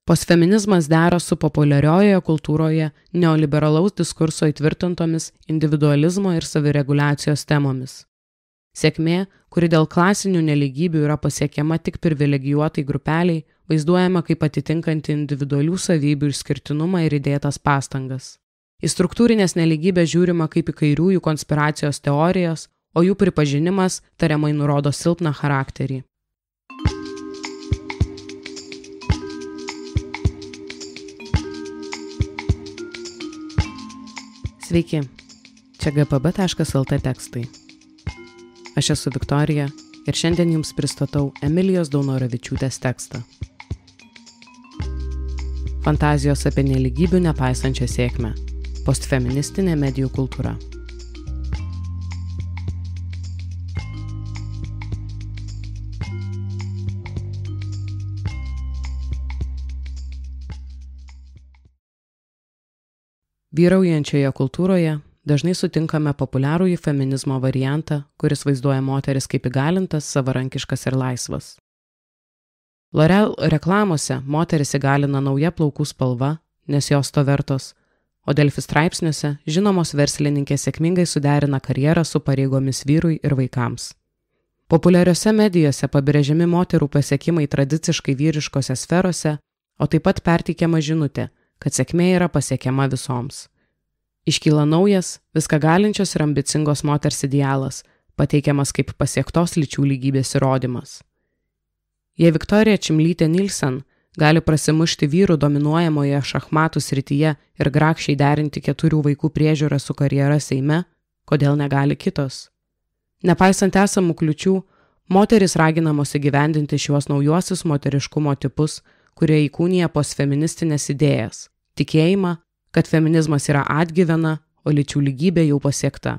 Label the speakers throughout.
Speaker 1: Postfeminizmas dera su populiariojoje kultūroje neoliberalaus diskurso įtvirtintomis individualizmo ir savireguliacijos temomis. Sėkmė, kuri dėl klasinių nelygybių yra pasiekiama tik privilegijuotai grupeliai, vaizduojama kaip atitinkanti individualių savybių išskirtinumą ir įdėtas pastangas. Į struktūrinės nelygybės žiūrima kaip į kairiųjų konspiracijos teorijas, o jų pripažinimas tariamai nurodo silpną charakterį. Sveiki, čia gpb.lt tekstai. Aš esu Viktorija ir šiandien jums pristatau Emilijos Daunoravičiūtės tekstą. Fantazijos apie nelygybių nepaisančią sėkmę. Postfeministinė medijų kultūra. Vyraujančioje kultūroje dažnai sutinkame populiarųjį feminizmo variantą, kuris vaizduoja moteris kaip įgalintas, savarankiškas ir laisvas. L'Oreal reklamose moteris įgalina nauja plaukų spalva, nes jos to vertos, o Delfi straipsniuose žinomos verslininkės sėkmingai suderina karjerą su pareigomis vyrui ir vaikams. Populiariose medijose pabrėžiami moterų pasiekimai tradiciškai vyriškose sferose, o taip pat perteikiama žinutė, kad sėkmė yra pasiekiama visoms. Iškyla naujas, viską galinčios ir ambicingos moters idealas, pateikiamas kaip pasiektos lyčių lygybės įrodymas. Jei Viktorija Čimlytė Nilsen gali prasimušti vyrų dominuojamoje šachmatų srityje ir grakščiai derinti 4 vaikų priežiūrą su karjera Seime, kodėl negali kitos? Nepaisant esamų kliūčių, moterys raginamos įgyvendinti šiuos naujuosius moteriškumo tipus, kurie įkūnija postfeministinės idėjas, tikėjimą, kad feminizmas yra atgyvena, o lyčių lygybė jau pasiekta.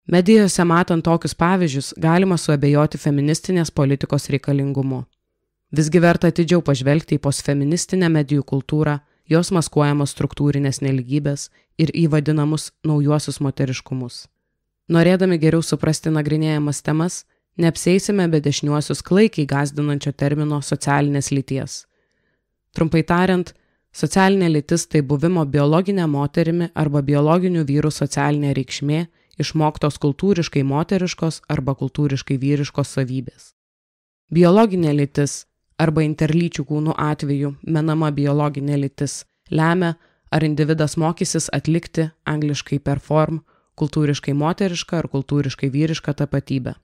Speaker 1: Medijose matant tokius pavyzdžius, galima suabejoti feministinės politikos reikalingumu. Visgi verta atidžiau pažvelgti į postfeministinę medijų kultūrą, jos maskuojamos struktūrinės nelygybės ir į vadinamus naujuosius moteriškumus. Norėdami geriau suprasti nagrinėjamas temas, neapsieisime be dešiniuosius klaikiai gąsdinančio termino socialinės lyties. Trumpai tariant, socialinė lytis tai buvimo biologinė moterimi arba biologinių vyrų socialinė reikšmė, išmoktos kultūriškai moteriškos arba kultūriškai vyriškos savybės. Biologinė lytis arba interlyčių kūnų atveju menama biologinė lytis lemia, ar individas mokysis atlikti angliškai perform kultūriškai moterišką ar kultūriškai vyrišką tapatybę.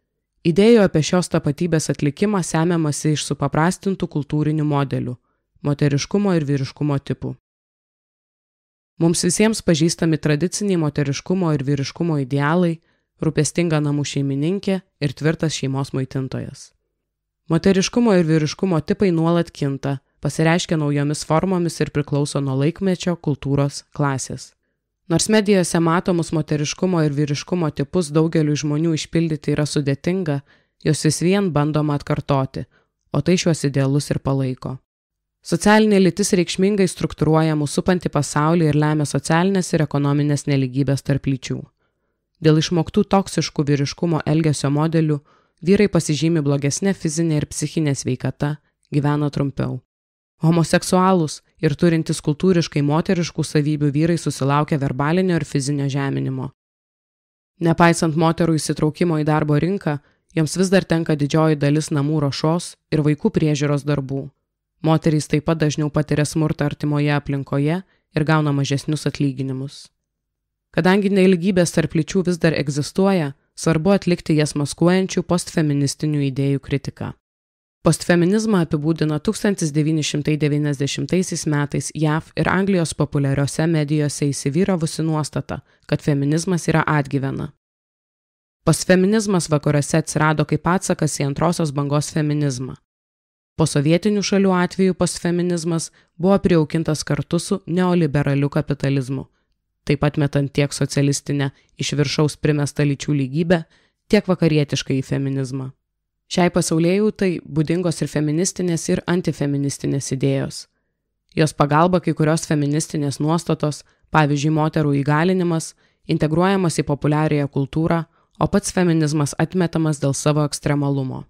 Speaker 1: Idėjų apie šios tapatybės atlikimą semiamasi iš supaprastintų kultūrinių modelių, moteriškumo ir vyriškumo tipų. Mums visiems pažįstami tradiciniai moteriškumo ir vyriškumo idealai, rūpestinga namų šeimininkė ir tvirtas šeimos maitintojas. Moteriškumo ir vyriškumo tipai nuolat kinta, pasireiškia naujomis formomis ir priklauso nuo laikmečio, kultūros, klasės. Nors medijose matomus moteriškumo ir vyriškumo tipus daugeliu žmonių išpildyti yra sudėtinga, jos vis vien bandoma atkartoti, o tai šiuos idealus ir palaiko. Socialinė lytis reikšmingai struktūruoja mūsų supantį pasaulį ir lemia socialinės ir ekonominės nelygybės tarp lyčių. Dėl išmoktų toksiškų vyriškumo elgesio modelių vyrai pasižymi blogesnė fizinė ir psichinė sveikata, gyvena trumpiau. Homoseksualūs ir turintys kultūriškai moteriškų savybių vyrai susilaukia verbalinio ir fizinio žeminimo. Nepaisant moterų įsitraukimo į darbo rinką, joms vis dar tenka didžioji dalis namų ruošos ir vaikų priežiūros darbų. Moterys taip pat dažniau patiria smurtą artimoje aplinkoje ir gauna mažesnius atlyginimus. Kadangi nelygybės tarp lyčių vis dar egzistuoja, svarbu atlikti jas maskuojančių postfeministinių idėjų kritiką. Postfeminizmą apibūdina 1990 metais JAV ir Anglijos populiariose medijose įsivyravusi nuostata, kad feminizmas yra atgyvena. Postfeminizmas vakaruose atsirado kaip atsakas į antrosios bangos feminizmą. Po sovietinių šalių atveju postfeminizmas buvo prijaukintas kartu su neoliberaliu kapitalizmu, taip pat metant tiek socialistinę iš viršaus primestą lyčių lygybę, tiek vakarietišką į feminizmą. Šiai pasaulėjautai būdingos ir feministinės ir antifeministinės idėjos. Jos pagalba kai kurios feministinės nuostatos, pavyzdžiui moterų įgalinimas, integruojamas į populiariąją kultūrą, o pats feminizmas atmetamas dėl savo ekstremalumo.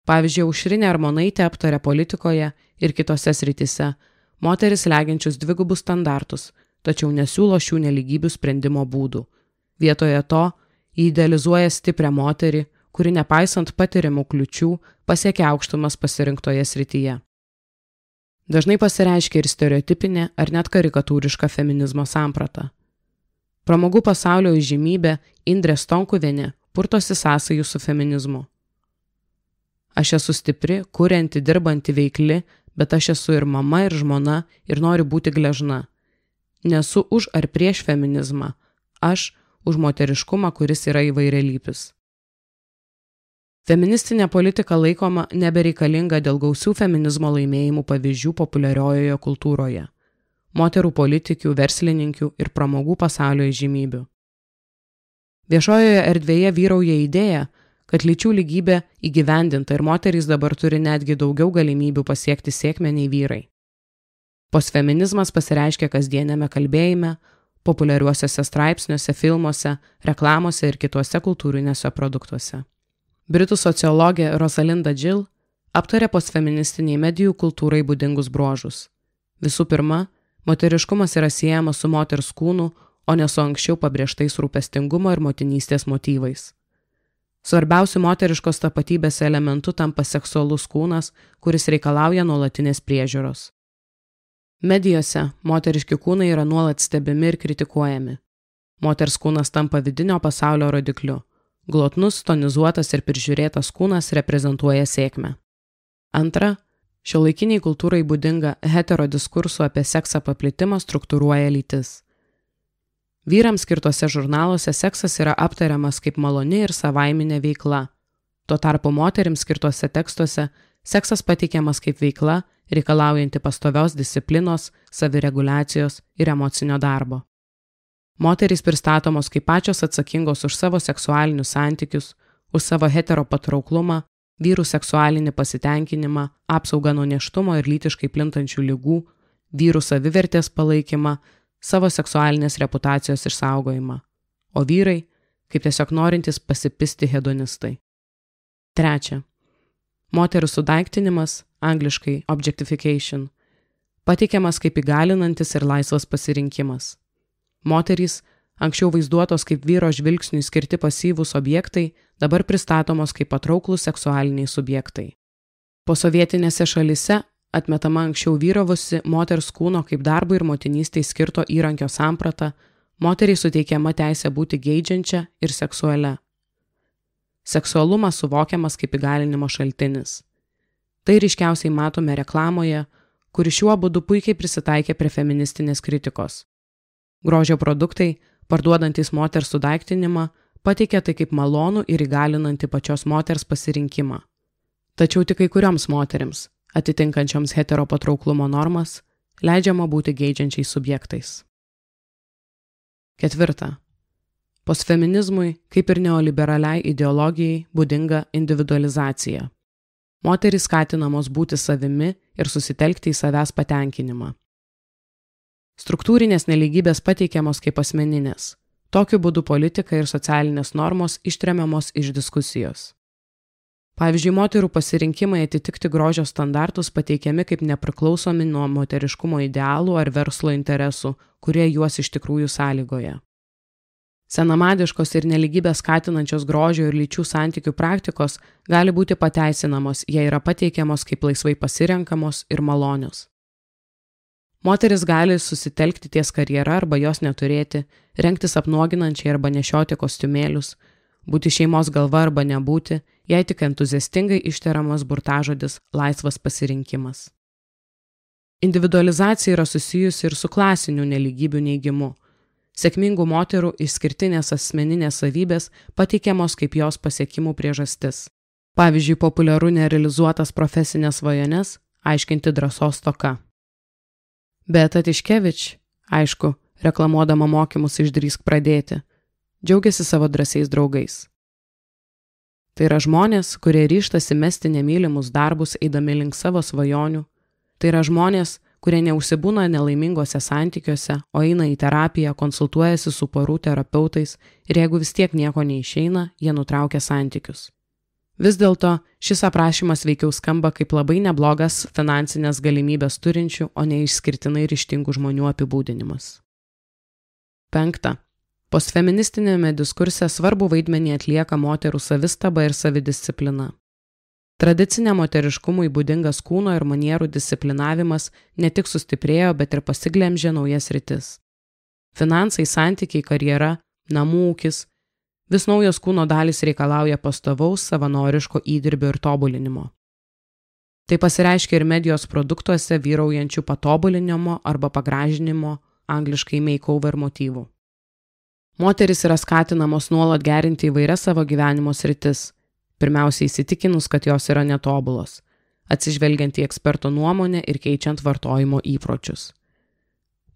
Speaker 1: Pavyzdžiui, Aušrinė Armonaitė aptarė politikoje ir kitose srityse moteris legiančius dvigubus standartus, tačiau nesiūlo šių nelygybių sprendimo būdų. Vietoje to ji idealizuoja stiprią moterį, kuri nepaisant patirimų kliučių pasiekia aukštumas pasirinktoje srityje. Dažnai pasireiškia ir stereotipinė ar net karikatūriška feminizmo samprata. Pramogų pasaulio įžymybė Indrė Stonkuvienė purtosi sąsajų su feminizmu. Aš esu stipri, kurianti, dirbanti, veikli, bet aš esu ir mama, ir žmona, ir noriu būti gležna. Nesu už ar prieš feminizmą, aš už moteriškumą, kuris yra įvairialypis. Feministinė politika laikoma nebereikalinga dėl gausių feminizmo laimėjimų pavyzdžių populiariojoje kultūroje, moterų politikių, verslininkių ir pramogų pasaulio įžymybių. Viešojoje erdvėje vyrauja idėja, kad lyčių lygybė įgyvendinta ir moterys dabar turi netgi daugiau galimybių pasiekti sėkmę nei vyrai. Postfeminizmas pasireiškia kasdienėme kalbėjime, populiariuosiuose straipsniuose, filmuose, reklamose ir kituose kultūriniuose produktuose. Britų sociologė Rosalinda Gill aptarė postfeministiniai medijų kultūrai būdingus bruožus. Visų pirma, moteriškumas yra siejamas su moters kūnu, o ne su anksčiau pabrėžtais rūpestingumo ir motinystės motyvais. Svarbiausiu moteriškos tapatybės elementu tampa seksualus kūnas, kuris reikalauja nuolatinės priežiūros. Medijose moteriški kūnai yra nuolat stebimi ir kritikuojami. Moters kūnas tampa vidinio pasaulio rodikliu. Glotnus, tonizuotas ir prižiūrėtas kūnas reprezentuoja sėkmę. Antra, šiuolaikiniai kultūrai būdinga heterodiskursų apie seksą paplitimą struktūruoja lytis. Vyrams skirtose žurnaluose seksas yra aptariamas kaip maloni ir savaiminė veikla. Tuo tarpu moterims skirtuose tekstuose seksas pateikiamas kaip veikla, reikalaujanti pastovios disciplinos, savireguliacijos ir emocinio darbo. Moterys pristatomos kaip pačios atsakingos už savo seksualinius santykius, už savo heteropatrauklumą, vyrų seksualinį pasitenkinimą, apsaugą nuo nėštumo ir lytiškai plintančių ligų, vyrų savivertės palaikymą, savo seksualinės reputacijos išsaugojimą, o vyrai kaip tiesiog norintys pasipisti hedonistai. Trečia. Moterų sudaiktinimas, angliškai objectification, pateikiamas kaip įgalinantis ir laisvas pasirinkimas. Moterys, anksčiau vaizduotos kaip vyro žvilgsniui skirti pasyvūs objektai, dabar pristatomos kaip patrauklūs seksualiniai subjektai. Posovietinėse šalyse atmetama anksčiau vyravusi moters kūno kaip darbui ir motinystei skirto įrankio samprata, moteriai suteikiama teisė būti geidžiančia ir seksualia. Seksualumas suvokiamas kaip įgalinimo šaltinis. Tai ryškiausiai matome reklamoje, kuri šiuo būdu puikiai prisitaikė prie feministinės kritikos. Grožio produktai, parduodantys moters sudaiktinimą, pateikia tai kaip malonų ir įgalinantį pačios moters pasirinkimą. Tačiau tik kai kurioms moterims, atitinkančioms heteropatrauklumo normas, leidžiama būti geidžiančiais subjektais. Ketvirta. Postfeminizmui, kaip ir neoliberaliai ideologijai, būdinga individualizacija. Moterys skatinamos būti savimi ir susitelkti į savęs patenkinimą. Struktūrinės nelygybės pateikiamos kaip asmeninės. Tokiu būdu politika ir socialinės normos ištremiamos iš diskusijos. Pavyzdžiui, moterų pasirinkimai atitikti grožio standartus pateikiami kaip nepriklausomi nuo moteriškumo idealų ar verslo interesų, kurie juos iš tikrųjų sąlygoja. Senamadiškos ir nelygybės skatinančios grožio ir lyčių santykių praktikos gali būti pateisinamos, jei yra pateikiamos kaip laisvai pasirenkamos ir malonios. Moteris gali susitelkti ties karjera arba jos neturėti, rengtis apnuoginančiai arba nešioti kostiumėlius, būti šeimos galva arba nebūti, jei tik entuziastingai ištariamas burtažodis laisvas pasirinkimas. Individualizacija yra susijusi ir su klasiniu nelygybių neigimu. Sėkmingų moterų išskirtinės asmeninės savybės pateikiamos kaip jos pasiekimų priežastis. Pavyzdžiui, populiaru nerealizuotas profesinės svajones aiškinti drąsos stoka. Beata Tiškevič, aišku, reklamuodama mokymus išdrįsk pradėti, džiaugiasi savo drąsiais draugais. Tai yra žmonės, kurie ryžtasi mesti nemylimus darbus eidami link savo svajonių. Tai yra žmonės, kurie neužsibūna nelaimingose santykiuose, o eina į terapiją, konsultuojasi su porų terapeutais ir jeigu vis tiek nieko neišeina, jie nutraukia santykius. Vis dėlto, šis aprašymas veikiau skamba kaip labai neblogas finansinės galimybės turinčių, o ne išskirtinai ryžtingų žmonių apibūdinimas. 5. Postfeministinėme diskurse svarbu vaidmenį atlieka moterų savistaba ir savidisciplina. Tradicinė moteriškumui būdingas kūno ir manierų disciplinavimas ne tik sustiprėjo, bet ir pasiglemžė naujas sritis. Finansai, santykiai, karjera, namų ūkis. Vis naujos kūno dalys reikalauja pastovaus savanoriško įdirbio ir tobulinimo. Tai pasireiškia ir medijos produktuose vyraujančių patobulinimo arba pagražinimo, angliškai makeover motyvų. Moterys yra skatinamos nuolat gerinti įvairias savo gyvenimo sritis, pirmiausia įsitikinus, kad jos yra netobulos, atsižvelgiant į eksperto nuomonę ir keičiant vartojimo įpročius.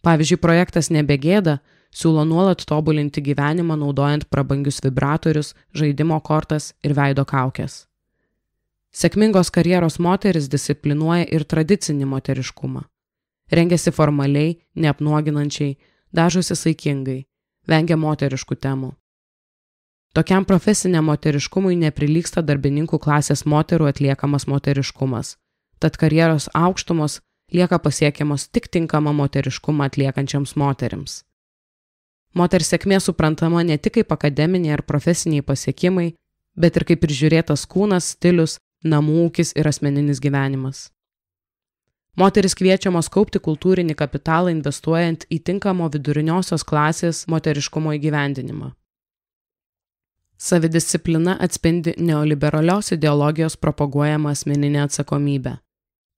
Speaker 1: Pavyzdžiui, projektas Nebegėda siūlo nuolat tobulinti gyvenimą naudojant prabangius vibratorius, žaidimo kortas ir veido kaukes. Sėkmingos karjeros moteris disciplinuoja ir tradicinį moteriškumą. Rengiasi formaliai, neapnuoginančiai, dažosi saikingai, vengia moteriškų temų. Tokiam profesiniam moteriškumui neprilygsta darbininkų klasės moterų atliekamas moteriškumas, tad karjeros aukštumos lieka pasiekiamos tik tinkamą moteriškumą atliekančiams moterims. Moters sėkmė suprantama ne tik kaip akademiniai ar profesiniai pasiekimai, bet ir kaip prižiūrėtas kūnas, stilius, namų ūkis ir asmeninis gyvenimas. Moteris kviečiamos kaupti kultūrinį kapitalą investuojant į tinkamo viduriniosios klasės moteriškumo įgyvendinimą. Savidisciplina atspindi neoliberalios ideologijos propaguojamą asmeninę atsakomybę.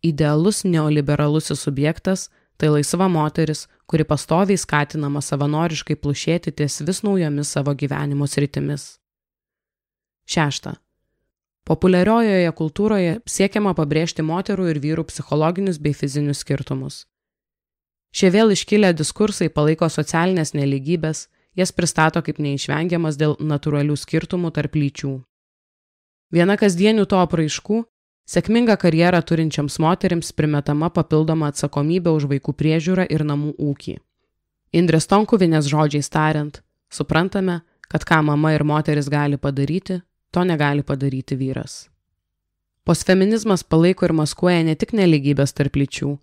Speaker 1: Idealus neoliberalusis subjektas tai laisva moteris, kuri pastoviai skatinama savanoriškai plušėti ties vis naujomis savo gyvenimo sritimis. 6. Populiariojoje kultūroje siekiama pabrėžti moterų ir vyrų psichologinius bei fizinius skirtumus. Šie vėl iškilę diskursai palaiko socialinės nelygybės, jas pristato kaip neišvengiamas dėl natūralių skirtumų tarp lyčių. Viena kasdienių to apraiškų – sėkmingą karjerą turinčiams moterims primetama papildoma atsakomybė už vaikų priežiūrą ir namų ūkį. Indrės Tonkuvienės žodžiais tariant, suprantame, kad ką mama ir moteris gali padaryti, to negali padaryti vyras. Postfeminizmas palaiko ir maskuoja ne tik nelygybės tarp lyčių,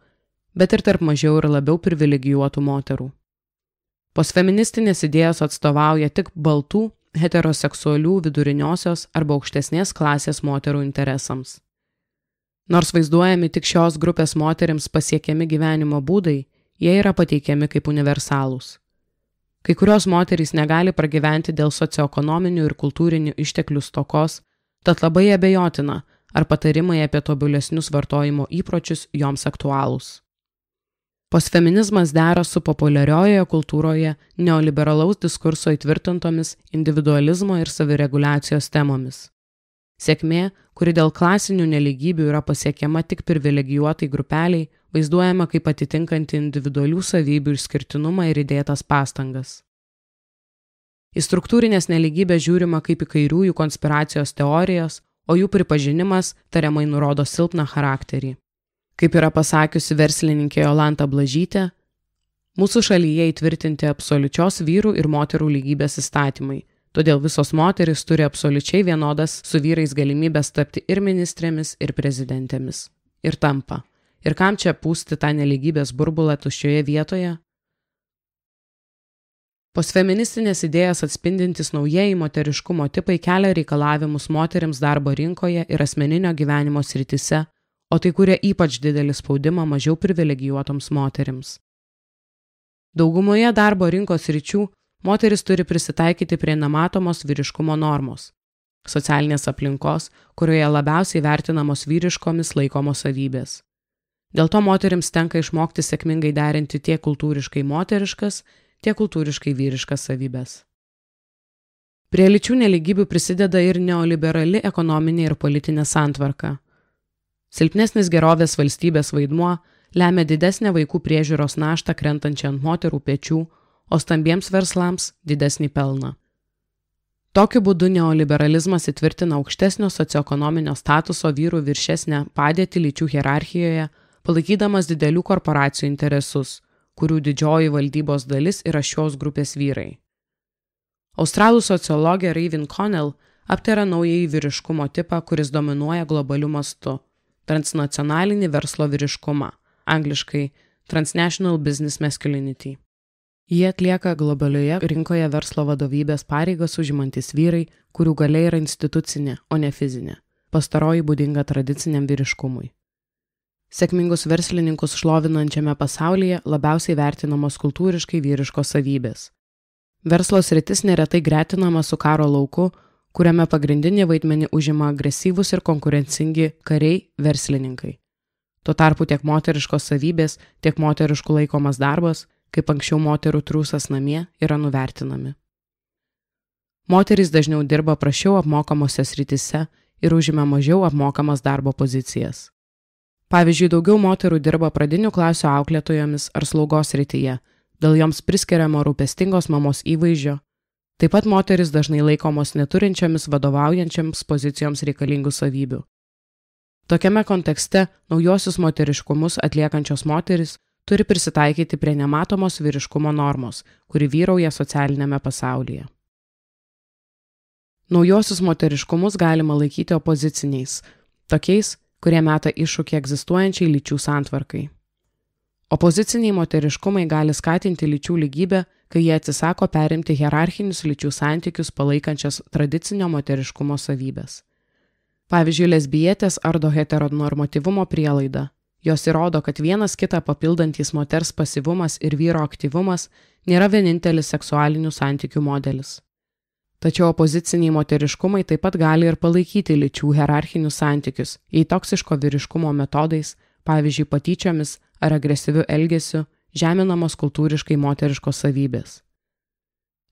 Speaker 1: bet ir tarp mažiau ir labiau privilegijuotų moterų. Postfeministinės idėjos atstovauja tik baltų, heteroseksualių viduriniosios arba aukštesnės klasės moterų interesams. Nors vaizduojami tik šios grupės moterims pasiekiami gyvenimo būdai, jie yra pateikiami kaip universalūs. Kai kurios moterys negali pragyventi dėl socioekonominių ir kultūrinių išteklių stokos, tad labai abejotina, ar patarimai apie tobulesnius vartojimo įpročius joms aktualūs. Postfeminizmas dera su populiariojoje kultūroje neoliberalaus diskurso įtvirtintomis individualizmo ir savireguliacijos temomis. Sėkmė, kuri dėl klasinių nelygybių yra pasiekiama tik privilegijuotai grupeliai, vaizduojama kaip atitinkanti individualių savybių išskirtinumą ir įdėtas pastangas. Į struktūrinės nelygybės žiūrima kaip į kairiųjų konspiracijos teorijos, o jų pripažinimas tariamai nurodo silpną charakterį. Kaip yra pasakiusi verslininkė Jolanta Blažytė, mūsų šalyje įtvirtinti absoliučios vyrų ir moterų lygybės įstatymai, todėl visos moterys turi absoliučiai vienodas su vyrais galimybės tapti ir ministrėmis, ir prezidentėmis. Ir tampa. Ir kam čia pūsti tą nelygybės burbulą tuščioje vietoje? Postfeministinės idėjas atspindintys naujieji moteriškumo tipai kelia reikalavimus moterims darbo rinkoje ir asmeninio gyvenimo srityse, o tai kuria ypač didelį spaudimą mažiau privilegijuotoms moterims. Daugumoje darbo rinkos sričių moteris turi prisitaikyti prie nematomos vyriškumo normos, socialinės aplinkos, kurioje labiausiai vertinamos vyriškomis laikomos savybės. Dėl to moterims tenka išmokti sėkmingai derinti tiek kultūriškai moteriškas, tiek kultūriškai vyriškas savybės. Prie lyčių nelygybių prisideda ir neoliberali ekonominė ir politinė santvarka. Silpnesnis gerovės valstybės vaidmuo lemia didesnę vaikų priežiūros naštą krentančią ant moterų pečių, o stambiems verslams didesnį pelną. Tokiu būdu neoliberalizmas įtvirtina aukštesnio socioekonominio statuso vyrų viršesnę padėtį lyčių hierarchijoje, palaikydamas didelių korporacijų interesus, kurių didžioji valdybos dalis yra šios grupės vyrai. Australų sociologė Raven Connell aptaria naująjį vyriškumo tipą, kuris dominuoja globaliu mastu – transnacionalinį verslo vyriškumą, angliškai Transnational Business Masculinity. Jie atlieka globalioje rinkoje verslo vadovybės pareigas užimantis vyrai, kurių galia yra institucinė, o ne fizinė. Pastaroji būdinga tradiciniam vyriškumui. Sėkmingus verslininkus šlovinančiame pasaulyje labiausiai vertinamos kultūriškai vyriškos savybės. Verslo sritis neretai gretinama su karo lauku, kuriame pagrindinį vaidmenį užima agresyvūs ir konkurencingi kariai verslininkai. Tuo tarpu tiek moteriškos savybės, tiek moteriškų laikomas darbas, kaip anksčiau moterų triūsas namie, yra nuvertinami. Moterys dažniau dirba prasčiau apmokamose srityse ir užima mažiau apmokamas darbo pozicijas. Pavyzdžiui, daugiau moterų dirba pradinių klasių auklėtojomis ar slaugos srityje, dėl joms priskiriamo rūpestingos mamos įvaizdžio. Taip pat moteris dažnai laikomos neturinčiamis vadovaujančiams pozicijoms reikalingų savybių. Tokiame kontekste naujosius moteriškumus atliekančios moteris turi prisitaikyti prie nematomos vyriškumo normos, kuri vyrauja socialinėme pasaulyje. Naujosius moteriškumus galima laikyti opoziciniais, tokiais, kurie meta iššūkį egzistuojančiai lyčių santvarkai. Opoziciniai moteriškumai gali skatinti lyčių lygybę, kai jie atsisako perimti hierarchinius lyčių santykius palaikančias tradicinio moteriškumo savybės. Pavyzdžiui, lesbietės ardo heteronormatyvumo prielaidą. Jos įrodo, kad vienas kitą papildantys moters pasyvumas ir vyro aktyvumas nėra vienintelis seksualinių santykių modelis. Tačiau opoziciniai moteriškumai taip pat gali ir palaikyti lyčių hierarchinius santykius, jei toksiško vyriškumo metodais, pavyzdžiui, patyčiomis ar agresyviu elgesiu, žeminamos kultūriškai moteriškos savybės.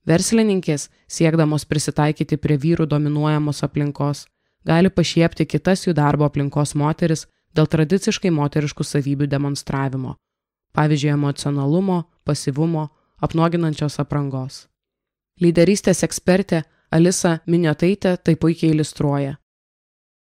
Speaker 1: Verslininkės, siekdamos prisitaikyti prie vyrų dominuojamos aplinkos, gali pašiepti kitas jų darbo aplinkos moteris dėl tradiciškai moteriškų savybių demonstravimo, pavyzdžiui, emocionalumo, pasyvumo, apnuoginančios aprangos. Lyderystės ekspertė Alisa Miniotaitė tai puikiai iliustruoja.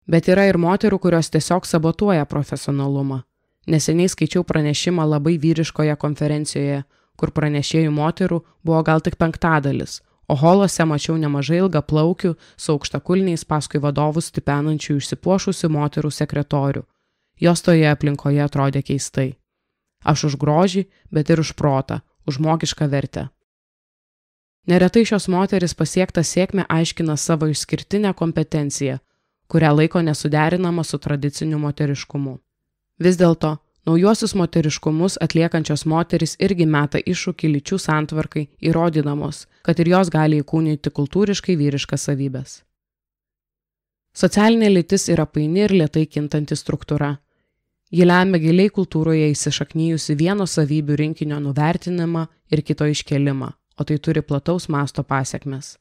Speaker 1: Bet yra ir moterų, kurios tiesiog sabotuoja profesionalumą. Neseniai skaičiau pranešimą labai vyriškoje konferencijoje, kur pranešėjų moterų buvo gal tik 5%, o holose mačiau nemažai ilgaplaukių su aukštakulniais paskui vadovus stipenančių išsipuošusių moterų sekretorių. Jos toje aplinkoje atrodė keistai. Aš už grožį, bet ir už protą, už žmogišką vertę. Neretai šios moteris pasiektą sėkmę aiškina savo išskirtinę kompetenciją, kurią laiko nesuderinama su tradiciniu moteriškumu. Vis dėlto, naujuosius moteriškumus atliekančios moteris irgi meta iššūkį lyčių santvarkai, įrodydamos, kad ir jos gali įkūnyti kultūriškai vyriškas savybės. Socialinė lytis yra paini ir lėtai kintanti struktūra. Ji lemia giliai kultūroje įsišaknyjusi vieno savybių rinkinio nuvertinimą ir kito iškelimą, o tai turi plataus masto pasekmes.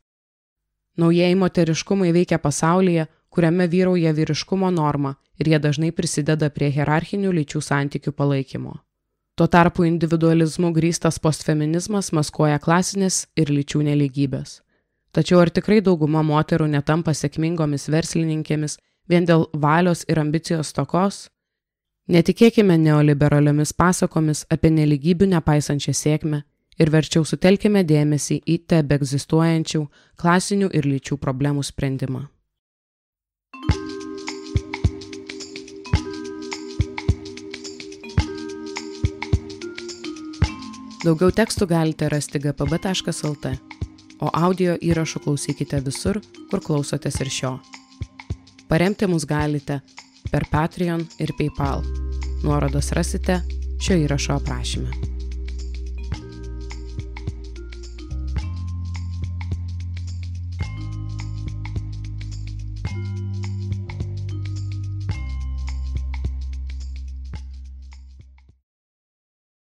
Speaker 1: Naujieji moteriškumai veikia pasaulyje, kuriame vyrauja vyriškumo norma ir jie dažnai prisideda prie hierarchinių lyčių santykių palaikymo. Tuo tarpu individualizmu grįstas postfeminizmas maskuoja klasinės ir lyčių nelygybės. Tačiau ar tikrai dauguma moterų netampa sėkmingomis verslininkėmis vien dėl valios ir ambicijos stokos? Netikėkime neoliberaliomis pasakomis apie nelygybių nepaisančią sėkmę ir verčiau sutelkime dėmesį į tebeegzistuojančių klasinių ir lyčių problemų sprendimą. Daugiau tekstų galite rasti gpb.lt, o audio įrašų klausykite visur, kur klausotės ir šio. Paremti mus galite per Patreon ir PayPal. Nuorodas rasite šio įrašo aprašyme.